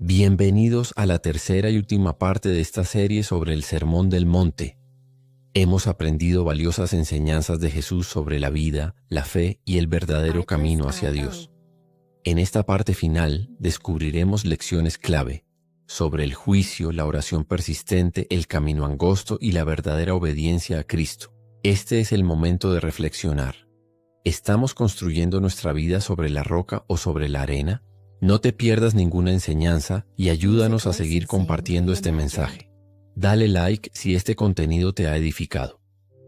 Bienvenidos a la tercera y última parte de esta serie sobre el Sermón del Monte. Hemos aprendido valiosas enseñanzas de Jesús sobre la vida, la fe y el verdadero camino hacia Dios. En esta parte final descubriremos lecciones clave sobre el juicio, la oración persistente, el camino angosto y la verdadera obediencia a Cristo. Este es el momento de reflexionar. ¿Estamos construyendo nuestra vida sobre la roca o sobre la arena? No te pierdas ninguna enseñanza y ayúdanos a seguir compartiendo este mensaje. Dale like si este contenido te ha edificado.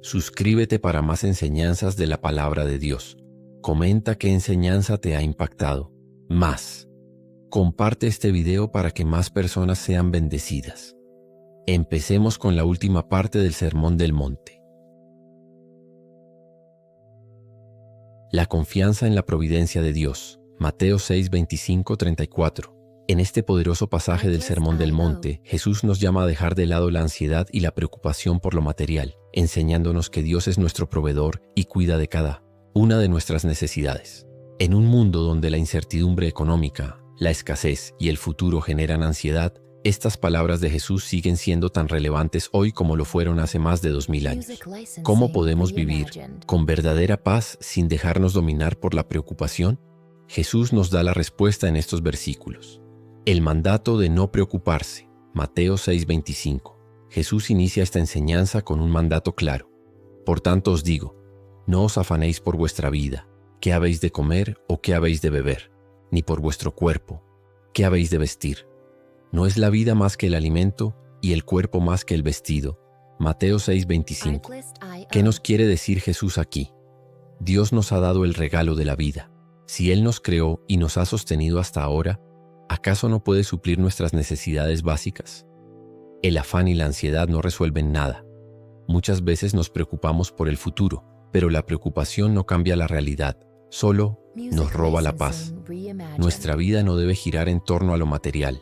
Suscríbete para más enseñanzas de la palabra de Dios. Comenta qué enseñanza te ha impactado. Más. Comparte este video para que más personas sean bendecidas. Empecemos con la última parte del Sermón del Monte. La confianza en la providencia de Dios. Mateo 6, 25, 34. En este poderoso pasaje del Sermón del Monte, Jesús nos llama a dejar de lado la ansiedad y la preocupación por lo material, enseñándonos que Dios es nuestro proveedor y cuida de cada una de nuestras necesidades. En un mundo donde la incertidumbre económica, la escasez y el futuro generan ansiedad, estas palabras de Jesús siguen siendo tan relevantes hoy como lo fueron hace más de 2000 años. ¿Cómo podemos vivir con verdadera paz sin dejarnos dominar por la preocupación? Jesús nos da la respuesta en estos versículos. El mandato de no preocuparse, Mateo 6:25. Jesús inicia esta enseñanza con un mandato claro. Por tanto os digo, no os afanéis por vuestra vida, qué habéis de comer o qué habéis de beber, ni por vuestro cuerpo, qué habéis de vestir. ¿No es la vida más que el alimento y el cuerpo más que el vestido? Mateo 6:25. ¿Qué nos quiere decir Jesús aquí? Dios nos ha dado el regalo de la vida. Si Él nos creó y nos ha sostenido hasta ahora, ¿acaso no puede suplir nuestras necesidades básicas? El afán y la ansiedad no resuelven nada. Muchas veces nos preocupamos por el futuro, pero la preocupación no cambia la realidad, solo nos roba la paz. Nuestra vida no debe girar en torno a lo material.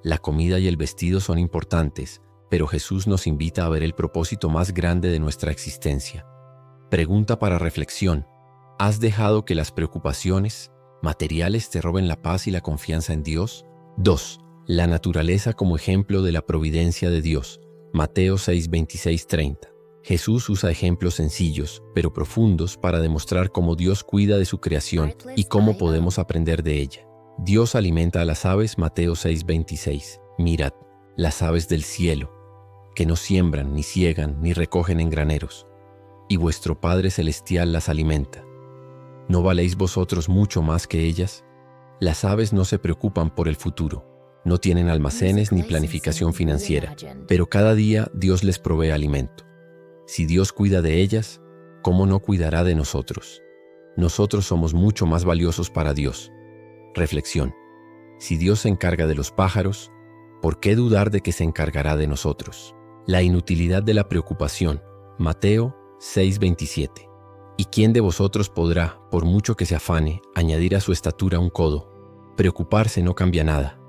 La comida y el vestido son importantes, pero Jesús nos invita a ver el propósito más grande de nuestra existencia. Pregunta para reflexión. ¿Has dejado que las preocupaciones materiales te roben la paz y la confianza en Dios? 2. La naturaleza como ejemplo de la providencia de Dios. Mateo 6, 26, 30. Jesús usa ejemplos sencillos, pero profundos para demostrar cómo Dios cuida de su creación y cómo podemos aprender de ella. Dios alimenta a las aves, Mateo 6, 26. Mirad, las aves del cielo, que no siembran, ni siegan, ni recogen en graneros, y vuestro Padre Celestial las alimenta. ¿No valéis vosotros mucho más que ellas? Las aves no se preocupan por el futuro, no tienen almacenes ni planificación financiera, pero cada día Dios les provee alimento. Si Dios cuida de ellas, ¿cómo no cuidará de nosotros? Nosotros somos mucho más valiosos para Dios. Reflexión. Si Dios se encarga de los pájaros, ¿por qué dudar de que se encargará de nosotros? La inutilidad de la preocupación. Mateo 6:27. ¿Y quién de vosotros podrá, por mucho que se afane, añadir a su estatura un codo? Preocuparse no cambia nada.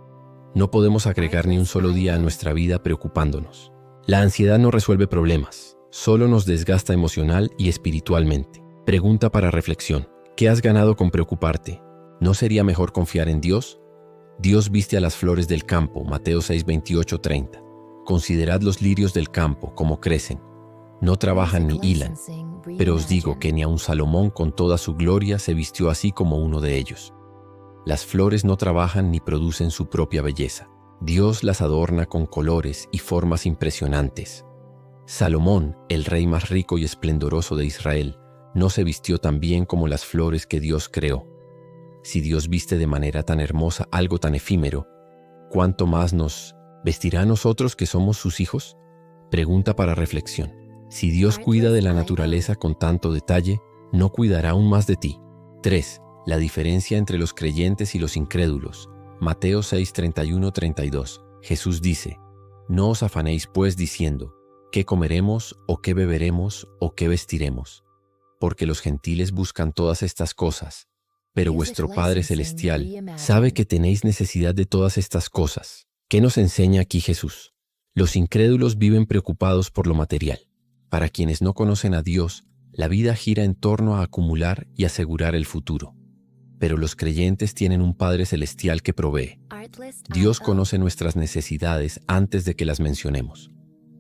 No podemos agregar ni un solo día a nuestra vida preocupándonos. La ansiedad no resuelve problemas, solo nos desgasta emocional y espiritualmente. Pregunta para reflexión. ¿Qué has ganado con preocuparte? ¿No sería mejor confiar en Dios? Dios viste a las flores del campo, Mateo 6:28, 30. Considerad los lirios del campo, cómo crecen. No trabajan ni hilan. Pero os digo que ni aun Salomón con toda su gloria se vistió así como uno de ellos. Las flores no trabajan ni producen su propia belleza. Dios las adorna con colores y formas impresionantes. Salomón, el rey más rico y esplendoroso de Israel, no se vistió tan bien como las flores que Dios creó. Si Dios viste de manera tan hermosa algo tan efímero, ¿cuánto más nos vestirá a nosotros que somos sus hijos? Pregunta para reflexión. Si Dios cuida de la naturaleza con tanto detalle, ¿no cuidará aún más de ti? 3. La diferencia entre los creyentes y los incrédulos. Mateo 6, 31, 32. Jesús dice, no os afanéis pues diciendo, ¿qué comeremos o qué beberemos o qué vestiremos? Porque los gentiles buscan todas estas cosas, pero vuestro Padre Celestial sabe que tenéis necesidad de todas estas cosas. ¿Qué nos enseña aquí Jesús? Los incrédulos viven preocupados por lo material. Para quienes no conocen a Dios, la vida gira en torno a acumular y asegurar el futuro. pero los creyentes tienen un Padre Celestial que provee. Dios conoce nuestras necesidades antes de que las mencionemos.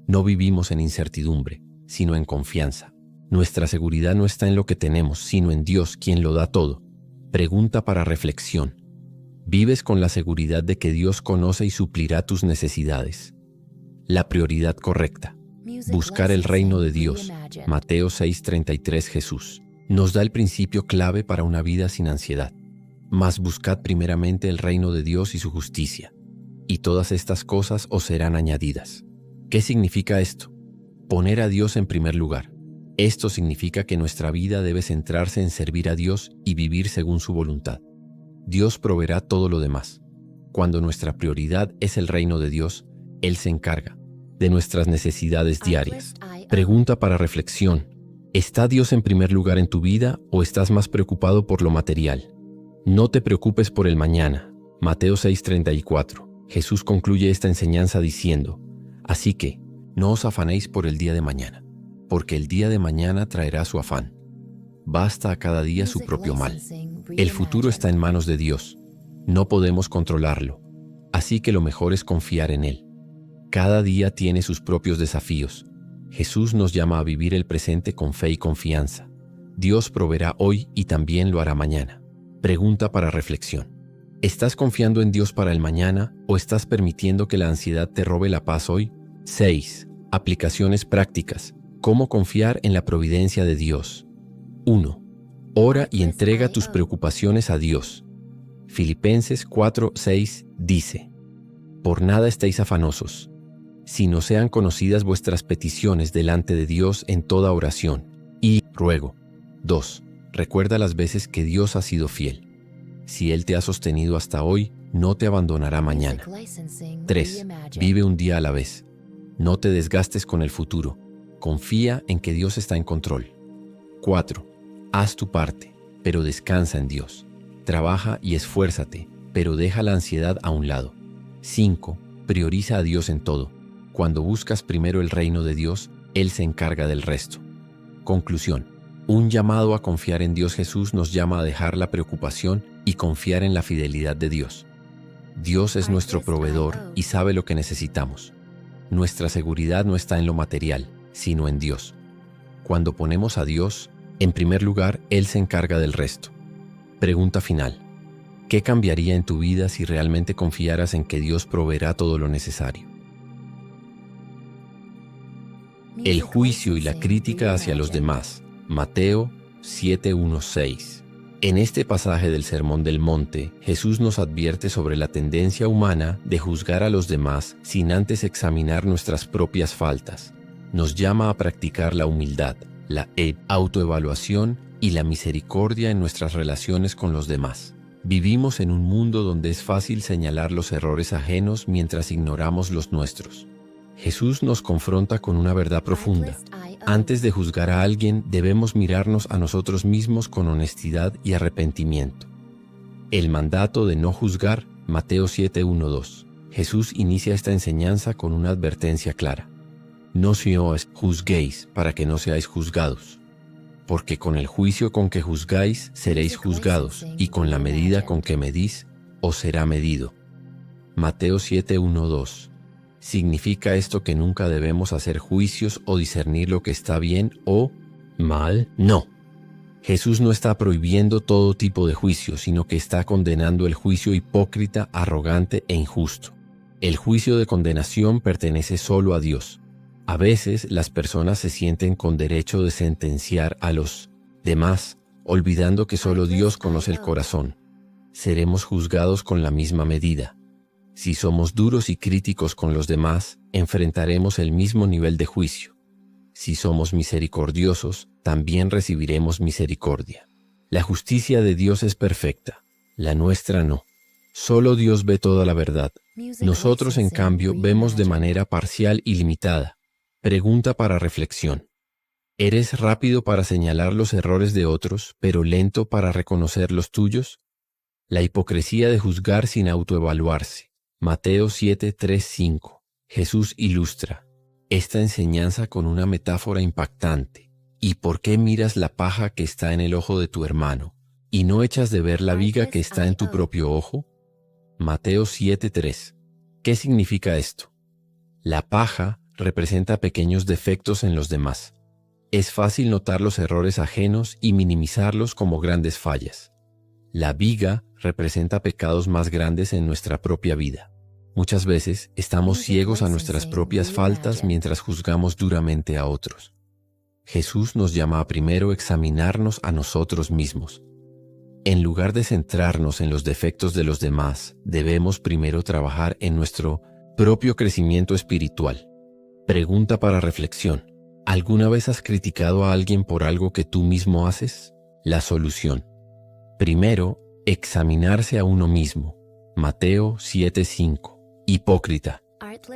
No vivimos en incertidumbre, sino en confianza. Nuestra seguridad no está en lo que tenemos, sino en Dios, quien lo da todo. Pregunta para reflexión. ¿Vives con la seguridad de que Dios conoce y suplirá tus necesidades? La prioridad correcta. Buscar el reino de Dios. Mateo 6:33. Jesús nos da el principio clave para una vida sin ansiedad. Mas buscad primeramente el reino de Dios y su justicia, y todas estas cosas os serán añadidas. ¿Qué significa esto? Poner a Dios en primer lugar. Esto significa que nuestra vida debe centrarse en servir a Dios y vivir según su voluntad. Dios proveerá todo lo demás. Cuando nuestra prioridad es el reino de Dios, Él se encarga de nuestras necesidades diarias. Pregunta para reflexión. ¿Está Dios en primer lugar en tu vida o estás más preocupado por lo material? No te preocupes por el mañana. Mateo 6:34. Jesús concluye esta enseñanza diciendo: así que, no os afanéis por el día de mañana, porque el día de mañana traerá su afán. Basta a cada día su propio mal. El futuro está en manos de Dios. No podemos controlarlo, así que lo mejor es confiar en Él. Cada día tiene sus propios desafíos. Jesús nos llama a vivir el presente con fe y confianza. Dios proveerá hoy y también lo hará mañana. Pregunta para reflexión. ¿Estás confiando en Dios para el mañana o estás permitiendo que la ansiedad te robe la paz hoy? 6. Aplicaciones prácticas. ¿Cómo confiar en la providencia de Dios? 1. Ora y entrega tus preocupaciones a Dios. Filipenses 4:6 dice: por nada estéis afanosos, sino sean conocidas vuestras peticiones delante de Dios en toda oración y ruego. 2. Recuerda las veces que Dios ha sido fiel. Si Él te ha sostenido hasta hoy, no te abandonará mañana. 3. Vive un día a la vez. No te desgastes con el futuro. Confía en que Dios está en control. 4. Haz tu parte, pero descansa en Dios. Trabaja y esfuérzate, pero deja la ansiedad a un lado. 5. Prioriza a Dios en todo. Cuando buscas primero el reino de Dios, Él se encarga del resto. Conclusión. Un llamado a confiar en Dios. Jesús nos llama a dejar la preocupación y confiar en la fidelidad de Dios. Dios es nuestro proveedor y sabe lo que necesitamos. Nuestra seguridad no está en lo material, sino en Dios. Cuando ponemos a Dios en primer lugar, Él se encarga del resto. Pregunta final. ¿Qué cambiaría en tu vida si realmente confiaras en que Dios proveerá todo lo necesario? El juicio y la crítica hacia los demás. Mateo 7:1-6. En este pasaje del Sermón del Monte, Jesús nos advierte sobre la tendencia humana de juzgar a los demás sin antes examinar nuestras propias faltas. Nos llama a practicar la humildad, la autoevaluación y la misericordia en nuestras relaciones con los demás. Vivimos en un mundo donde es fácil señalar los errores ajenos mientras ignoramos los nuestros. Jesús nos confronta con una verdad profunda. Antes de juzgar a alguien, debemos mirarnos a nosotros mismos con honestidad y arrepentimiento. El mandato de no juzgar, Mateo 7:1-2. Jesús inicia esta enseñanza con una advertencia clara. No os juzguéis para que no seáis juzgados, porque con el juicio con que juzgáis seréis juzgados, y con la medida con que medís os será medido. Mateo 7:1-2. ¿Significa esto que nunca debemos hacer juicios o discernir lo que está bien o mal? No. Jesús no está prohibiendo todo tipo de juicio, sino que está condenando el juicio hipócrita, arrogante e injusto. El juicio de condenación pertenece solo a Dios. A veces las personas se sienten con derecho de sentenciar a los demás, olvidando que solo Dios conoce el corazón. Seremos juzgados con la misma medida. Si somos duros y críticos con los demás, enfrentaremos el mismo nivel de juicio. Si somos misericordiosos, también recibiremos misericordia. La justicia de Dios es perfecta, la nuestra no. Solo Dios ve toda la verdad. Nosotros, en cambio, vemos de manera parcial y limitada. Pregunta para reflexión. ¿Eres rápido para señalar los errores de otros, pero lento para reconocer los tuyos? La hipocresía de juzgar sin autoevaluarse. Mateo 7:3-5. Jesús ilustra esta enseñanza con una metáfora impactante. ¿Y por qué miras la paja que está en el ojo de tu hermano, ¿Y no echas de ver la viga que está en tu propio ojo? Mateo 7:3. ¿Qué significa esto? La paja representa pequeños defectos en los demás. Es fácil notar los errores ajenos y minimizarlos como grandes fallas. La viga representa pecados más grandes en nuestra propia vida. Muchas veces estamos ciegos a nuestras propias faltas mientras juzgamos duramente a otros. Jesús nos llama a primero examinarnos a nosotros mismos. En lugar de centrarnos en los defectos de los demás, debemos primero trabajar en nuestro propio crecimiento espiritual. Pregunta para reflexión. ¿Alguna vez has criticado a alguien por algo que tú mismo haces? La solución. Primero, examinarse a uno mismo. Mateo 7:5. Hipócrita.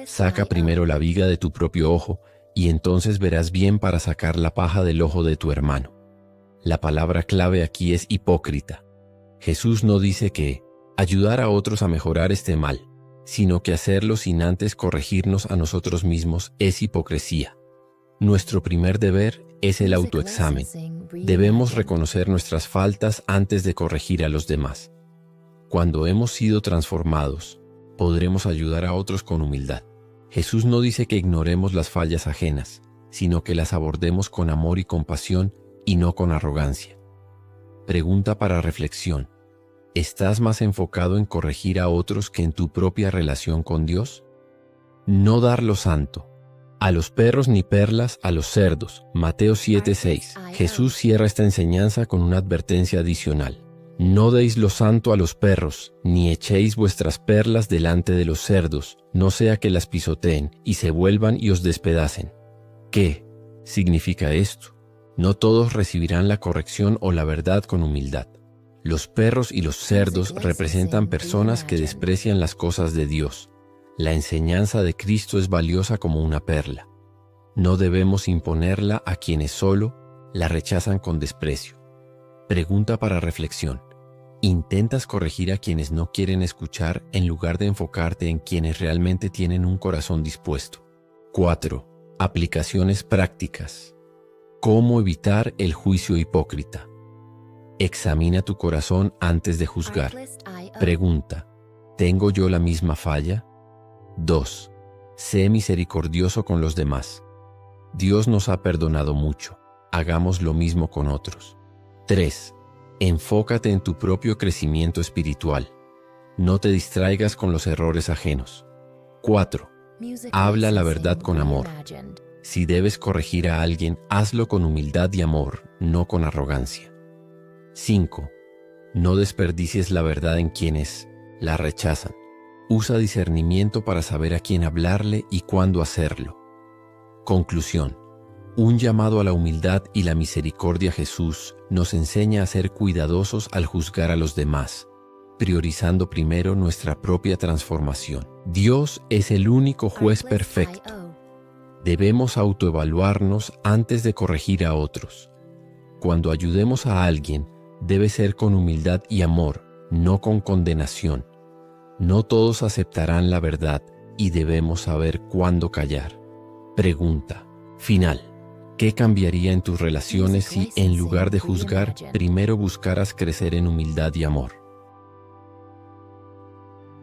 Saca primero la viga de tu propio ojo y entonces verás bien para sacar la paja del ojo de tu hermano. La palabra clave aquí es hipócrita. Jesús no dice que ayudar a otros a mejorar esté mal, sino que hacerlo sin antes corregirnos a nosotros mismos es hipocresía. Nuestro primer deber es el autoexamen. Debemos reconocer nuestras faltas antes de corregir a los demás. Cuando hemos sido transformados, podremos ayudar a otros con humildad. Jesús no dice que ignoremos las fallas ajenas, sino que las abordemos con amor y compasión y no con arrogancia. Pregunta para reflexión. ¿Estás más enfocado en corregir a otros que en tu propia relación con Dios? No dar lo santo. A los perros ni perlas, a los cerdos. Mateo 7:6. Jesús cierra esta enseñanza con una advertencia adicional. No deis lo santo a los perros, ni echéis vuestras perlas delante de los cerdos, no sea que las pisoteen y se vuelvan y os despedacen. ¿Qué significa esto? No todos recibirán la corrección o la verdad con humildad. Los perros y los cerdos representan personas que desprecian las cosas de Dios. La enseñanza de Cristo es valiosa como una perla. No debemos imponerla a quienes solo la rechazan con desprecio. Pregunta para reflexión. ¿Intentas corregir a quienes no quieren escuchar en lugar de enfocarte en quienes realmente tienen un corazón dispuesto? 4. Aplicaciones prácticas. ¿Cómo evitar el juicio hipócrita? Examina tu corazón antes de juzgar. Pregunta. ¿Tengo yo la misma falla? 2. Sé misericordioso con los demás. Dios nos ha perdonado mucho. Hagamos lo mismo con otros. 3. Enfócate en tu propio crecimiento espiritual. No te distraigas con los errores ajenos. 4. Habla la verdad con amor. Si debes corregir a alguien, hazlo con humildad y amor, no con arrogancia. 5. No desperdicies la verdad en quienes la rechazan. Usa discernimiento para saber a quién hablarle y cuándo hacerlo. Conclusión. Un llamado a la humildad y la misericordia. Jesús nos enseña a ser cuidadosos al juzgar a los demás, priorizando primero nuestra propia transformación. Dios es el único juez perfecto. Debemos autoevaluarnos antes de corregir a otros. Cuando ayudemos a alguien, debe ser con humildad y amor, no con condenación. No todos aceptarán la verdad y debemos saber cuándo callar. Pregunta final. ¿Qué cambiaría en tus relaciones si, en lugar de juzgar, primero buscaras crecer en humildad y amor?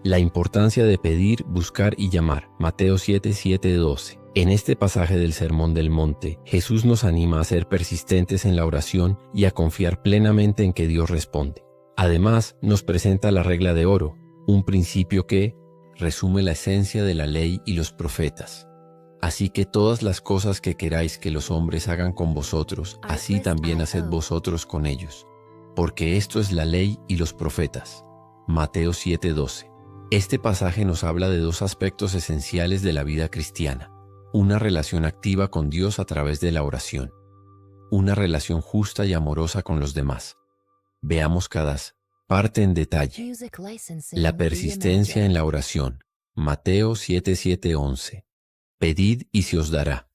La importancia de pedir, buscar y llamar. Mateo 7:12. En este pasaje del Sermón del Monte, Jesús nos anima a ser persistentes en la oración y a confiar plenamente en que Dios responde. Además, nos presenta la regla de oro, un principio que resume la esencia de la ley y los profetas. Así que todas las cosas que queráis que los hombres hagan con vosotros, así también haced vosotros con ellos. Porque esto es la ley y los profetas. Mateo 7:12. Este pasaje nos habla de dos aspectos esenciales de la vida cristiana. Una relación activa con Dios a través de la oración. Una relación justa y amorosa con los demás. Veamos cada parte en detalle. La persistencia en la oración. Mateo 7:11. Pedid y se os dará.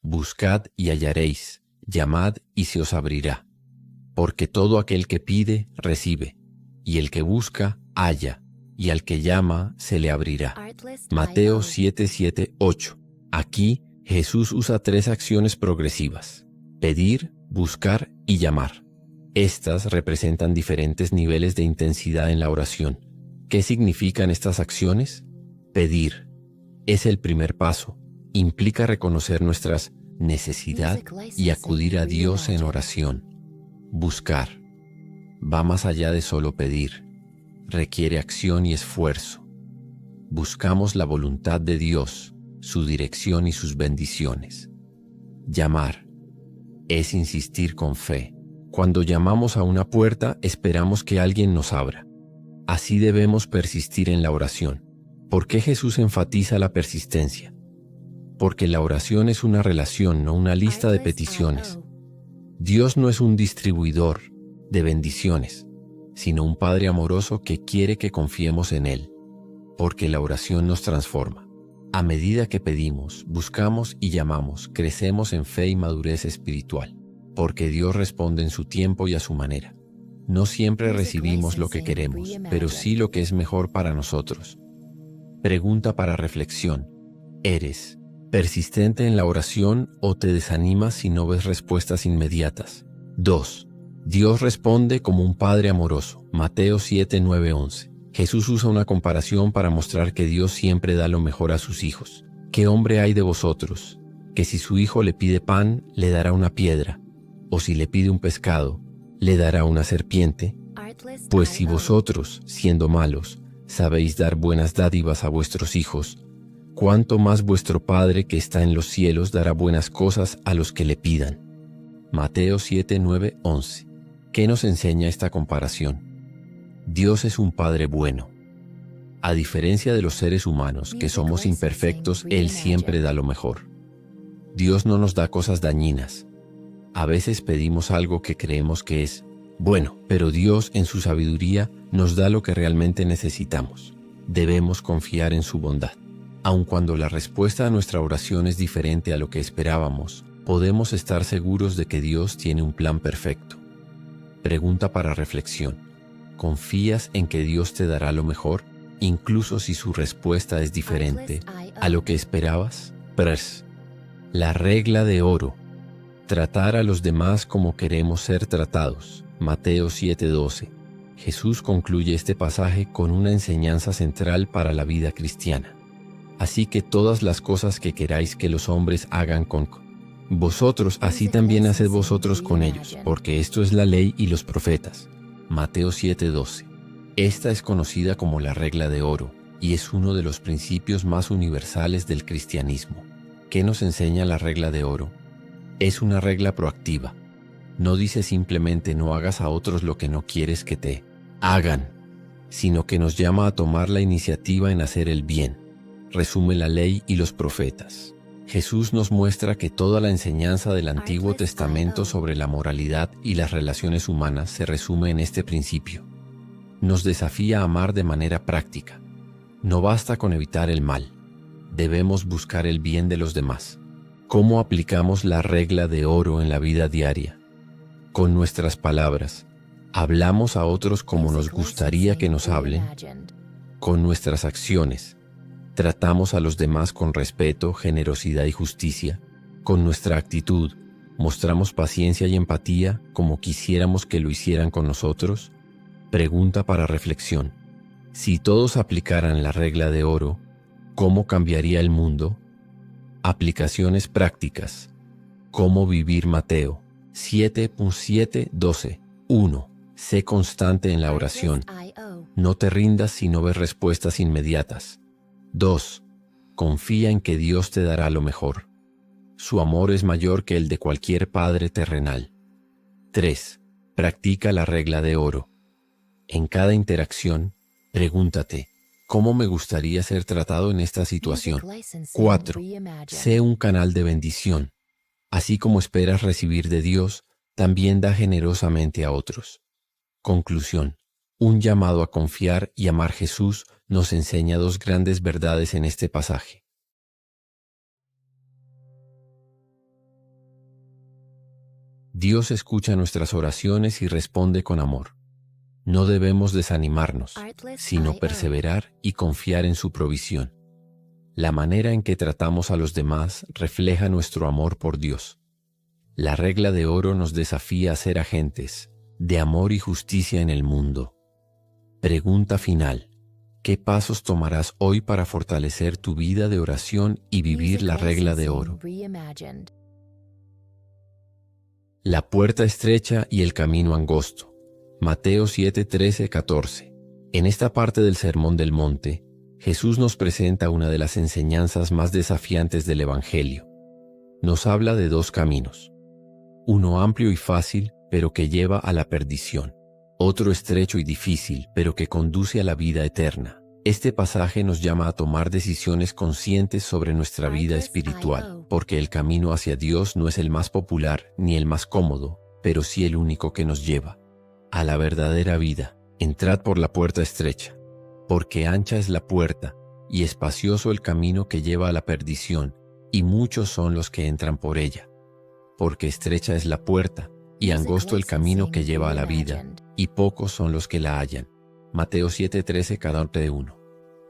Buscad y hallaréis. Llamad y se os abrirá. Porque todo aquel que pide, recibe. Y el que busca, halla. Y al que llama, se le abrirá. Mateo 7:8. Aquí, Jesús usa tres acciones progresivas: pedir, buscar y llamar. Estas representan diferentes niveles de intensidad en la oración. ¿Qué significan estas acciones? Pedir es el primer paso. Implica reconocer nuestras necesidades y acudir a Dios en oración. Buscar va más allá de solo pedir. Requiere acción y esfuerzo. Buscamos la voluntad de Dios, su dirección y sus bendiciones. Llamar es insistir con fe. Cuando llamamos a una puerta, esperamos que alguien nos abra. Así debemos persistir en la oración. ¿Por qué Jesús enfatiza la persistencia? Porque la oración es una relación, no una lista de peticiones. Dios no es un distribuidor de bendiciones, sino un Padre amoroso que quiere que confiemos en Él, porque la oración nos transforma. A medida que pedimos, buscamos y llamamos, crecemos en fe y madurez espiritual, porque Dios responde en su tiempo y a su manera. No siempre recibimos lo que queremos, pero sí lo que es mejor para nosotros. Pregunta para reflexión. ¿Eres persistente en la oración o te desanimas si no ves respuestas inmediatas? 2. Dios responde como un Padre amoroso. Mateo 7, 9, 11. Jesús usa una comparación para mostrar que Dios siempre da lo mejor a sus hijos. ¿Qué hombre hay de vosotros que si su hijo le pide pan, le dará una piedra? ¿O si le pide un pescado, le dará una serpiente? Pues si vosotros, siendo malos, sabéis dar buenas dádivas a vuestros hijos, ¿cuánto más vuestro Padre que está en los cielos dará buenas cosas a los que le pidan? Mateo 7, 9, 11. ¿Qué nos enseña esta comparación? Dios es un Padre bueno. A diferencia de los seres humanos, que somos imperfectos, Él siempre da lo mejor. Dios no nos da cosas dañinas. A veces pedimos algo que creemos que es bueno, pero Dios en su sabiduría nos da lo que realmente necesitamos. Debemos confiar en su bondad. Aun cuando la respuesta a nuestra oración es diferente a lo que esperábamos, podemos estar seguros de que Dios tiene un plan perfecto. Pregunta para reflexión. ¿Confías en que Dios te dará lo mejor, incluso si su respuesta es diferente a lo que esperabas? La regla de oro. Tratar a los demás como queremos ser tratados. Mateo 7:12. Jesús concluye este pasaje con una enseñanza central para la vida cristiana. Así que todas las cosas que queráis que los hombres hagan con vosotros, así también haced vosotros con ellos, porque esto es la ley y los profetas. Mateo 7:12. Esta es conocida como la regla de oro y es uno de los principios más universales del cristianismo. ¿Qué nos enseña la regla de oro? Es una regla proactiva. No dice simplemente no hagas a otros lo que no quieres que te hagan, sino que nos llama a tomar la iniciativa en hacer el bien. Resume la ley y los profetas. Jesús nos muestra que toda la enseñanza del Antiguo Testamento sobre la moralidad y las relaciones humanas se resume en este principio. Nos desafía a amar de manera práctica. No basta con evitar el mal. Debemos buscar el bien de los demás. ¿Cómo aplicamos la regla de oro en la vida diaria? Con nuestras palabras, ¿hablamos a otros como nos gustaría que nos hablen? Con nuestras acciones, ¿tratamos a los demás con respeto, generosidad y justicia? Con nuestra actitud, ¿mostramos paciencia y empatía como quisiéramos que lo hicieran con nosotros? Pregunta para reflexión. Si todos aplicaran la regla de oro, ¿cómo cambiaría el mundo? Aplicaciones prácticas. ¿Cómo vivir? Mateo 7:7-12. 1. Sé constante en la oración. No te rindas si no ves respuestas inmediatas. 2. Confía en que Dios te dará lo mejor. Su amor es mayor que el de cualquier padre terrenal. 3. Practica la regla de oro. En cada interacción, pregúntate, ¿cómo me gustaría ser tratado en esta situación? 4. Sé un canal de bendición. Así como esperas recibir de Dios, también da generosamente a otros. Conclusión. Un llamado a confiar y amar. Jesús nos enseña dos grandes verdades en este pasaje. Dios escucha nuestras oraciones y responde con amor. No debemos desanimarnos, sino perseverar y confiar en su provisión. La manera en que tratamos a los demás refleja nuestro amor por Dios. La regla de oro nos desafía a ser agentes, de amor y justicia en el mundo. Pregunta final. ¿Qué pasos tomarás hoy para fortalecer tu vida de oración y vivir la regla de oro? La puerta estrecha y el camino angosto. Mateo 7, 13, 14. En esta parte del Sermón del Monte, Jesús nos presenta una de las enseñanzas más desafiantes del Evangelio. Nos habla de dos caminos. Uno amplio y fácil, pero que lleva a la perdición. Otro estrecho y difícil, pero que conduce a la vida eterna. Este pasaje nos llama a tomar decisiones conscientes sobre nuestra vida espiritual, porque el camino hacia Dios no es el más popular ni el más cómodo, pero sí el único que nos lleva a la verdadera vida. Entrad por la puerta estrecha, porque ancha es la puerta y espacioso el camino que lleva a la perdición, y muchos son los que entran por ella. Porque estrecha es la puerta y angosto el camino que lleva a la vida, y pocos son los que la hallan. Mateo 7:13, cada uno.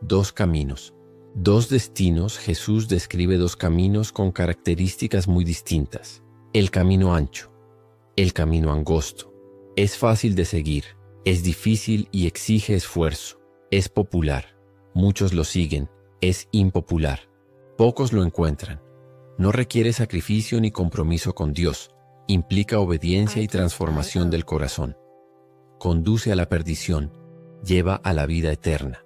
Dos caminos. Dos destinos. Jesús describe dos caminos con características muy distintas. El camino ancho. El camino angosto. Es fácil de seguir. Es difícil y exige esfuerzo. Es popular. Muchos lo siguen. Es impopular. Pocos lo encuentran. No requiere sacrificio ni compromiso con Dios. Implica obediencia y transformación del corazón. Conduce a la perdición. Lleva a la vida eterna.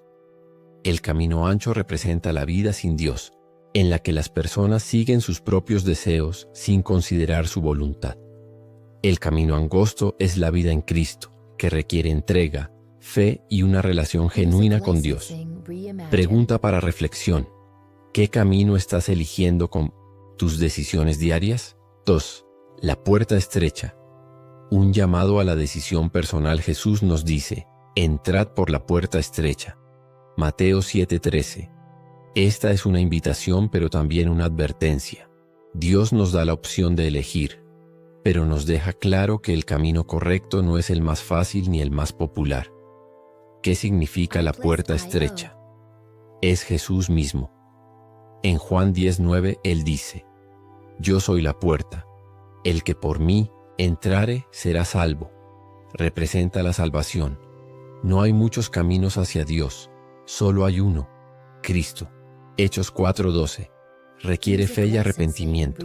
El camino ancho representa la vida sin Dios, en la que las personas siguen sus propios deseos sin considerar su voluntad. El camino angosto es la vida en Cristo, que requiere entrega, fe y una relación genuina con Dios. Pregunta para reflexión. ¿Qué camino estás eligiendo con tus decisiones diarias? 2. La puerta estrecha. Un llamado a la decisión personal. Jesús nos dice: entrad por la puerta estrecha. Mateo 7:13. Esta es una invitación, pero también una advertencia. Dios nos da la opción de elegir, pero nos deja claro que el camino correcto no es el más fácil ni el más popular. ¿Qué significa la puerta estrecha? Es Jesús mismo. En Juan 10:9 Él dice: yo soy la puerta. El que por mí entrare será salvo. Representa la salvación. No hay muchos caminos hacia Dios, solo hay uno, Cristo. Hechos 4:12. Requiere fe y arrepentimiento.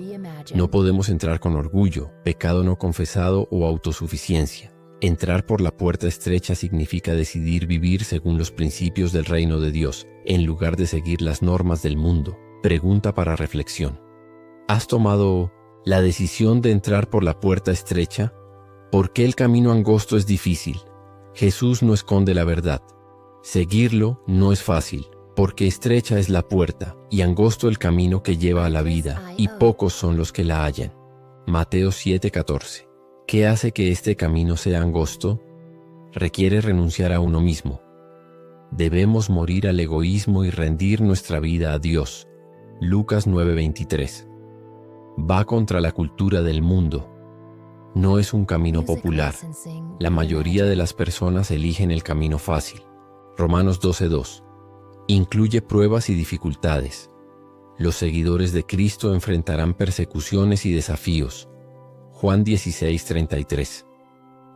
No podemos entrar con orgullo, pecado no confesado o autosuficiencia. Entrar por la puerta estrecha significa decidir vivir según los principios del reino de Dios, en lugar de seguir las normas del mundo. Pregunta para reflexión. ¿Has tomado la decisión de entrar por la puerta estrecha? ¿Por qué el camino angosto es difícil? Jesús no esconde la verdad. Seguirlo no es fácil, porque estrecha es la puerta y angosto el camino que lleva a la vida, y pocos son los que la hallan. Mateo 7:14. ¿Qué hace que este camino sea angosto? Requiere renunciar a uno mismo. Debemos morir al egoísmo y rendir nuestra vida a Dios. Lucas 9:23. Va contra la cultura del mundo. No es un camino popular. La mayoría de las personas eligen el camino fácil. Romanos 12:2. Incluye pruebas y dificultades. Los seguidores de Cristo enfrentarán persecuciones y desafíos. Juan 16:33.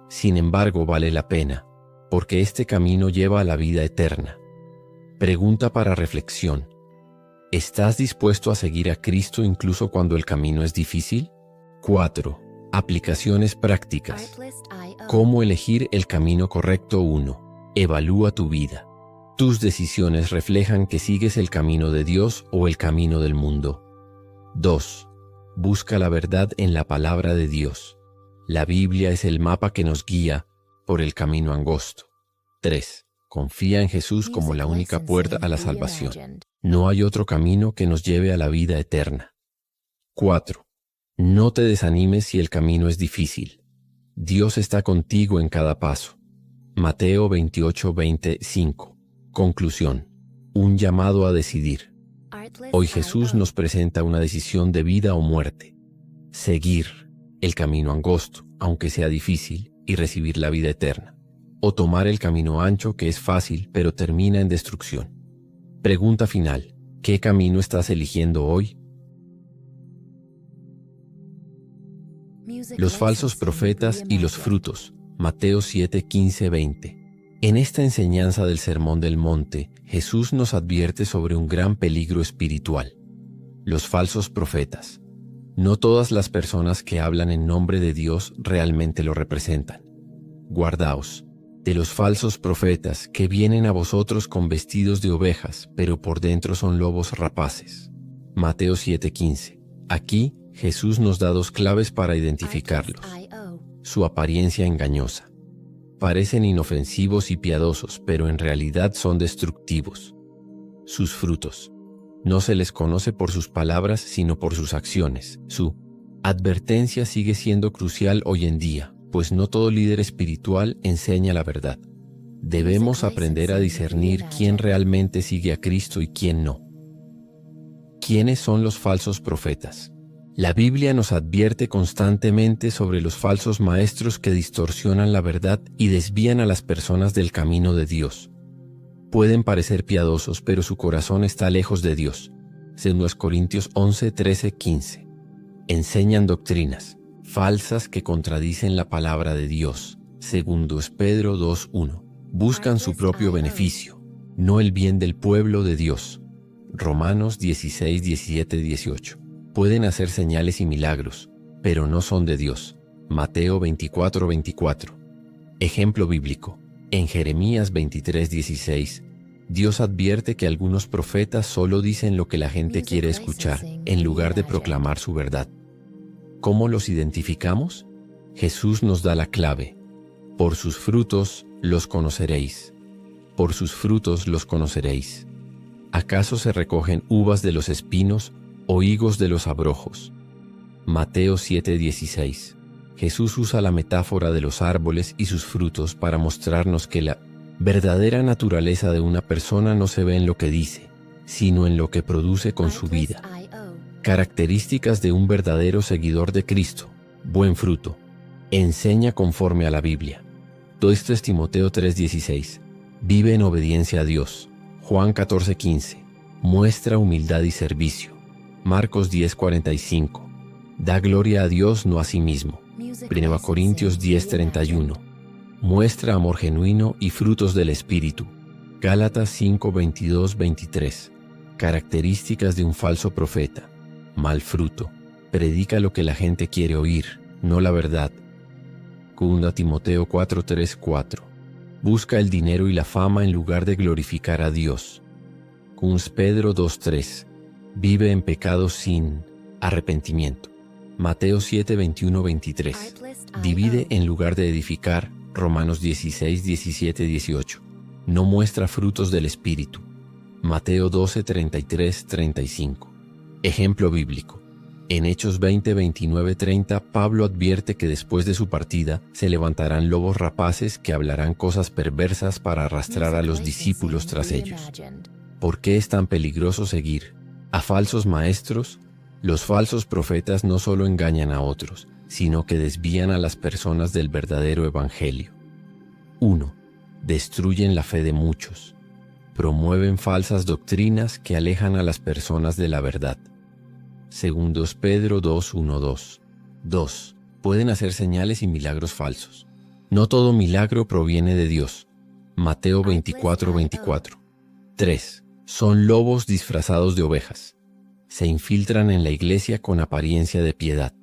Sin embargo, vale la pena, porque este camino lleva a la vida eterna. Pregunta para reflexión. ¿Estás dispuesto a seguir a Cristo incluso cuando el camino es difícil? 4. Aplicaciones prácticas. ¿Cómo elegir el camino correcto? 1. Evalúa tu vida. Tus decisiones reflejan que sigues el camino de Dios o el camino del mundo. 2. Busca la verdad en la palabra de Dios. La Biblia es el mapa que nos guía por el camino angosto. 3. Confía en Jesús como la única puerta a la salvación. No hay otro camino que nos lleve a la vida eterna. 4. No te desanimes si el camino es difícil. Dios está contigo en cada paso. Mateo 28:25. Conclusión. Un llamado a decidir. Hoy Jesús nos presenta una decisión de vida o muerte. Seguir el camino angosto, aunque sea difícil, y recibir la vida eterna. O tomar el camino ancho, que es fácil, pero termina en destrucción. Pregunta final. ¿Qué camino estás eligiendo hoy? Los falsos profetas y los frutos. Mateo 7, 15, 20. En esta enseñanza del Sermón del Monte, Jesús nos advierte sobre un gran peligro espiritual: los falsos profetas. No todas las personas que hablan en nombre de Dios realmente lo representan. Guardaos de los falsos profetas que vienen a vosotros con vestidos de ovejas, pero por dentro son lobos rapaces. Mateo 7:15. Aquí Jesús nos da dos claves para identificarlos: su apariencia engañosa. Parecen inofensivos y piadosos, pero en realidad son destructivos. Sus frutos. No se les conoce por sus palabras, sino por sus acciones. Su advertencia sigue siendo crucial hoy en día, pues no todo líder espiritual enseña la verdad. Debemos aprender a discernir quién realmente sigue a Cristo y quién no. ¿Quiénes son los falsos profetas? La Biblia nos advierte constantemente sobre los falsos maestros que distorsionan la verdad y desvían a las personas del camino de Dios. Pueden parecer piadosos, pero su corazón está lejos de Dios. 2 Corintios 11, 13, 15. Enseñan doctrinas falsas que contradicen la palabra de Dios. 2 Pedro 2, 1. Buscan su propio beneficio, no el bien del pueblo de Dios. Romanos 16, 17, 18. Pueden hacer señales y milagros, pero no son de Dios. Mateo 24, 24. Ejemplo bíblico. En Jeremías 23, 16, Dios advierte que algunos profetas solo dicen lo que la gente quiere escuchar, en lugar de proclamar su verdad. ¿Cómo los identificamos? Jesús nos da la clave. Por sus frutos los conoceréis. Por sus frutos los conoceréis. ¿Acaso se recogen uvas de los espinos o higos de los abrojos? Mateo 7:16. Jesús usa la metáfora de los árboles y sus frutos para mostrarnos que la verdadera naturaleza de una persona no se ve en lo que dice, sino en lo que produce con su vida. Características de un verdadero seguidor de Cristo: buen fruto. Enseña conforme a la Biblia. Todo esto es Timoteo 3:16. Vive en obediencia a Dios. Juan 14:15. Muestra humildad y servicio. Marcos 10:45. Da gloria a Dios, no a sí mismo. 1 Corintios 10:31. Muestra amor genuino y frutos del Espíritu. Gálatas 5:22, 23. Características de un falso profeta: mal fruto. Predica lo que la gente quiere oír, no la verdad. 2 Timoteo 4:3, 4. Busca el dinero y la fama en lugar de glorificar a Dios. 1 Pedro 2:3. Vive en pecado sin arrepentimiento. Mateo 7:21, 23. Divide en lugar de edificar. Romanos 16, 17, 18. No muestra frutos del Espíritu. Mateo 12, 33, 35. Ejemplo bíblico. En Hechos 20, 29, 30, Pablo advierte que después de su partida se levantarán lobos rapaces que hablarán cosas perversas para arrastrar a los discípulos tras ellos. ¿Por qué es tan peligroso seguir a falsos maestros? Los falsos profetas no solo engañan a otros, sino que desvían a las personas del verdadero evangelio. 1. Destruyen la fe de muchos. Promueven falsas doctrinas que alejan a las personas de la verdad. 2 Pedro 2, 1, 2. 2. Pueden hacer señales y milagros falsos. No todo milagro proviene de Dios. Mateo 24, 24. 3. Son lobos disfrazados de ovejas. Se infiltran en la iglesia con apariencia de piedad.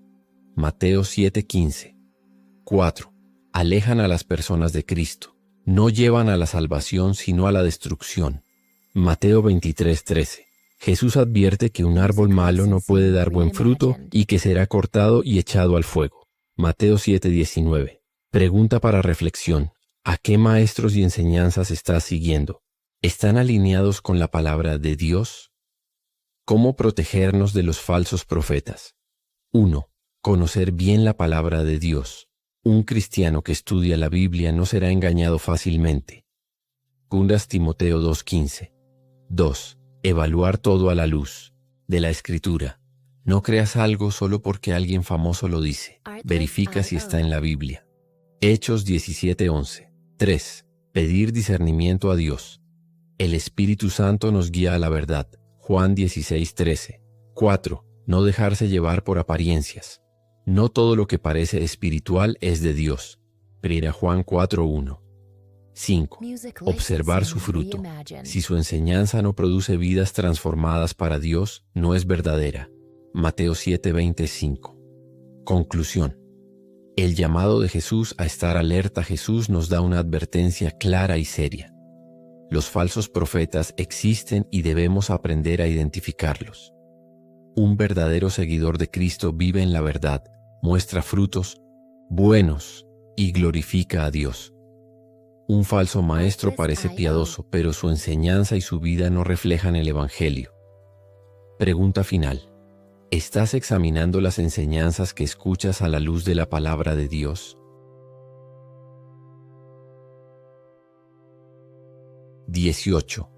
Mateo 7, 15. 4. Alejan a las personas de Cristo. No llevan a la salvación sino a la destrucción. Mateo 23, 13. Jesús advierte que un árbol malo no puede dar buen fruto y que será cortado y echado al fuego. Mateo 7, 19. Pregunta para reflexión: ¿a qué maestros y enseñanzas estás siguiendo? ¿Están alineados con la palabra de Dios? ¿Cómo protegernos de los falsos profetas? 1. Conocer bien la palabra de Dios. Un cristiano que estudia la Biblia no será engañado fácilmente. 2 Timoteo 2:15. 2. Evaluar todo a la luz de la Escritura. No creas algo solo porque alguien famoso lo dice. Verifica si está en la Biblia. Hechos 17:11. 3. Pedir discernimiento a Dios. El Espíritu Santo nos guía a la verdad. Juan 16:13. 4. No dejarse llevar por apariencias. No todo lo que parece espiritual es de Dios. 1 Juan 4:1. 5. Observar su fruto. Si su enseñanza no produce vidas transformadas para Dios, no es verdadera. Mateo 7:25. Conclusión. El llamado de Jesús a estar alerta. Jesús nos da una advertencia clara y seria. Los falsos profetas existen y debemos aprender a identificarlos. Un verdadero seguidor de Cristo vive en la verdad, muestra frutos buenos y glorifica a Dios. Un falso maestro parece piadoso, pero su enseñanza y su vida no reflejan el Evangelio. Pregunta final. ¿Estás examinando las enseñanzas que escuchas a la luz de la palabra de Dios? 18.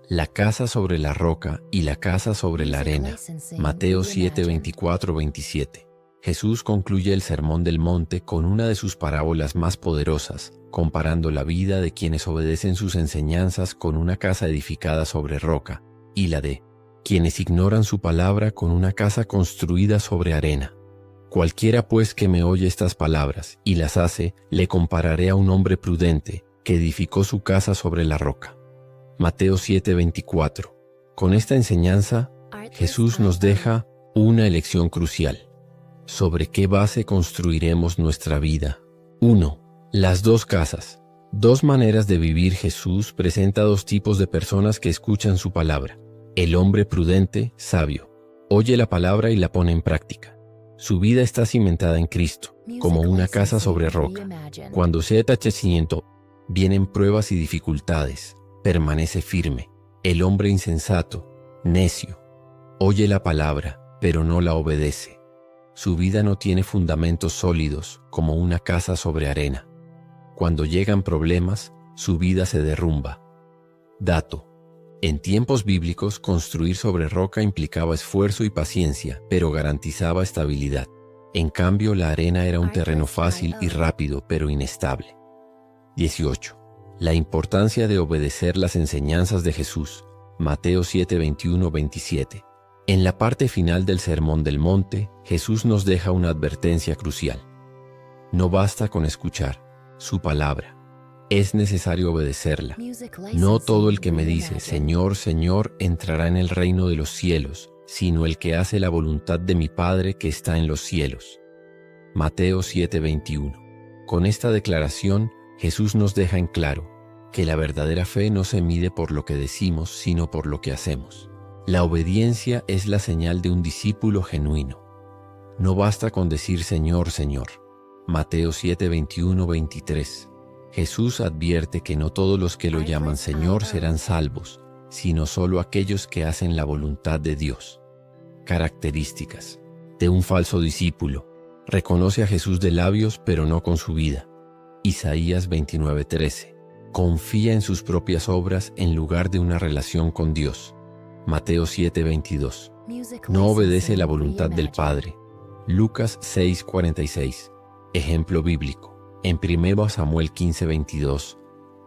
La casa sobre la roca y la casa sobre la arena. Mateo 7:24-27. Jesús concluye el Sermón del Monte con una de sus parábolas más poderosas, comparando la vida de quienes obedecen sus enseñanzas con una casa edificada sobre roca, y la de quienes ignoran su palabra con una casa construida sobre arena. Cualquiera pues que me oye estas palabras y las hace, le compararé a un hombre prudente que edificó su casa sobre la roca. Mateo 7:24. Con esta enseñanza, Jesús nos deja una elección crucial. ¿Sobre qué base construiremos nuestra vida? 1. Las dos casas. Dos maneras de vivir. Jesús presenta dos tipos de personas que escuchan su palabra. El hombre prudente, sabio, oye la palabra y la pone en práctica. Su vida está cimentada en Cristo, como una casa sobre roca. Cuando se atachamiento, vienen pruebas y dificultades, permanece firme. El hombre insensato, necio, oye la palabra, pero no la obedece. Su vida no tiene fundamentos sólidos, como una casa sobre arena. Cuando llegan problemas, su vida se derrumba. Dato. En tiempos bíblicos, construir sobre roca implicaba esfuerzo y paciencia, pero garantizaba estabilidad. En cambio, la arena era un terreno fácil y rápido, pero inestable. 18. La importancia de obedecer las enseñanzas de Jesús. Mateo 7:21-27. En la parte final del Sermón del Monte, Jesús nos deja una advertencia crucial. No basta con escuchar su palabra. Es necesario obedecerla. No todo el que me dice, Señor, Señor, entrará en el reino de los cielos, sino el que hace la voluntad de mi Padre que está en los cielos. Mateo 7:21. Con esta declaración, Jesús nos deja en claro que la verdadera fe no se mide por lo que decimos, sino por lo que hacemos. La obediencia es la señal de un discípulo genuino. No basta con decir Señor, Señor. Mateo 7:21-23. Jesús advierte que no todos los que lo llaman Señor serán salvos, sino solo aquellos que hacen la voluntad de Dios. Características de un falso discípulo. Reconoce a Jesús de labios, pero no con su vida. Isaías 29:13. Confía en sus propias obras en lugar de una relación con Dios. Mateo 7:22. No obedece la voluntad del Padre. Lucas 6:46. Ejemplo bíblico. En 1 Samuel 15:22,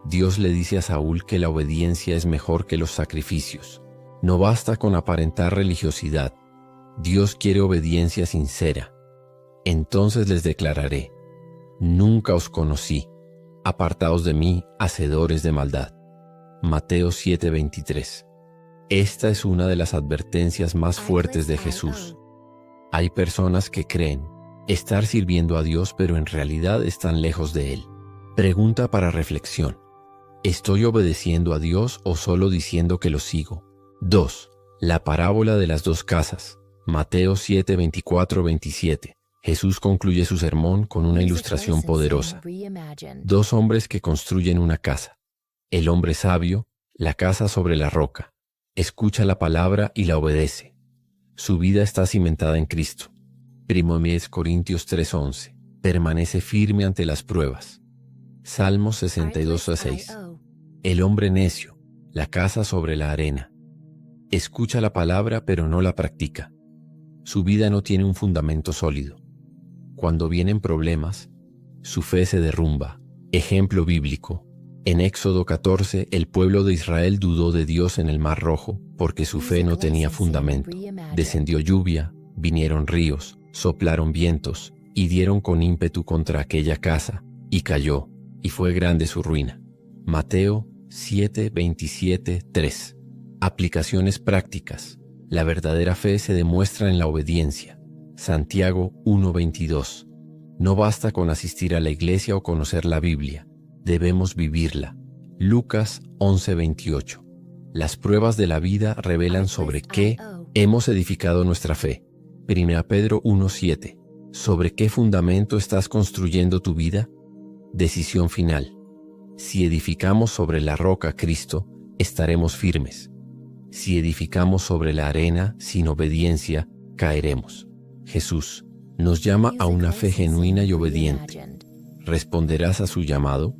Dios le dice a Saúl que la obediencia es mejor que los sacrificios. No basta con aparentar religiosidad. Dios quiere obediencia sincera. Entonces les declararé, nunca os conocí. Apartaos de mí, hacedores de maldad. Mateo 7:23. Esta es una de las advertencias más fuertes de Jesús. Hay personas que creen estar sirviendo a Dios, pero en realidad están lejos de Él. Pregunta para reflexión. ¿Estoy obedeciendo a Dios o solo diciendo que lo sigo? 2. La parábola de las dos casas. Mateo 7:24-27. Jesús concluye su sermón con una ilustración poderosa. Dos hombres que construyen una casa. El hombre sabio, la casa sobre la roca. Escucha la palabra y la obedece. Su vida está cimentada en Cristo. 1 Corintios 3:11. Permanece firme ante las pruebas. Salmos 62:6. El hombre necio, la casa sobre la arena. Escucha la palabra pero no la practica. Su vida no tiene un fundamento sólido. Cuando vienen problemas, su fe se derrumba. Ejemplo bíblico. En Éxodo 14, el pueblo de Israel dudó de Dios en el Mar Rojo porque su fe no tenía fundamento. Descendió lluvia, vinieron ríos, soplaron vientos y dieron con ímpetu contra aquella casa, y cayó, y fue grande su ruina. Mateo 7, 27, 3. Aplicaciones prácticas. La verdadera fe se demuestra en la obediencia. Santiago 1, 22. No basta con asistir a la iglesia o conocer la Biblia, debemos vivirla. Lucas 11, 28. Las pruebas de la vida revelan sobre qué hemos edificado nuestra fe. 1 Pedro 1, 7. ¿Sobre qué fundamento estás construyendo tu vida? Decisión final. Si edificamos sobre la roca Cristo, estaremos firmes. Si edificamos sobre la arena, sin obediencia, caeremos. Jesús nos llama a una fe genuina y obediente. ¿Responderás a su llamado?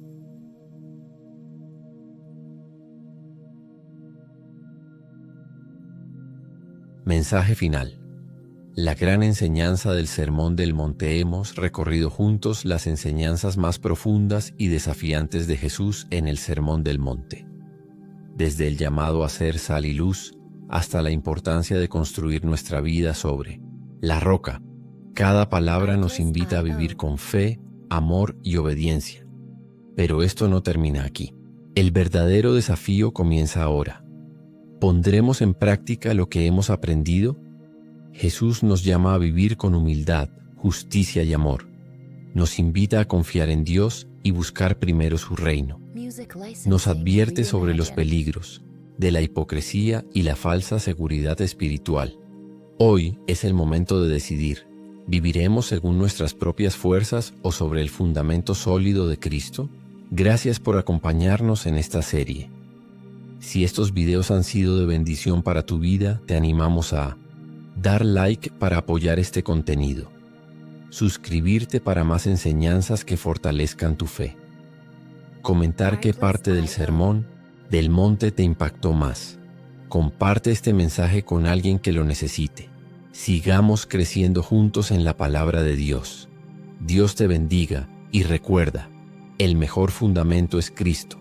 Mensaje final. La gran enseñanza del Sermón del Monte. Hemos recorrido juntos las enseñanzas más profundas y desafiantes de Jesús en el Sermón del Monte. Desde el llamado a ser sal y luz hasta la importancia de construir nuestra vida sobre la roca. Cada palabra nos invita a vivir con fe, amor y obediencia. Pero esto no termina aquí. El verdadero desafío comienza ahora. ¿Pondremos en práctica lo que hemos aprendido? Jesús nos llama a vivir con humildad, justicia y amor. Nos invita a confiar en Dios y buscar primero su reino. Nos advierte sobre los peligros, de la hipocresía y la falsa seguridad espiritual. Hoy es el momento de decidir. ¿Viviremos según nuestras propias fuerzas o sobre el fundamento sólido de Cristo? Gracias por acompañarnos en esta serie. Si estos videos han sido de bendición para tu vida, te animamos a dar like para apoyar este contenido, suscribirte para más enseñanzas que fortalezcan tu fe, comentar qué parte del sermón del monte te impactó más, comparte este mensaje con alguien que lo necesite. Sigamos creciendo juntos en la palabra de Dios. Dios te bendiga y recuerda, el mejor fundamento es Cristo.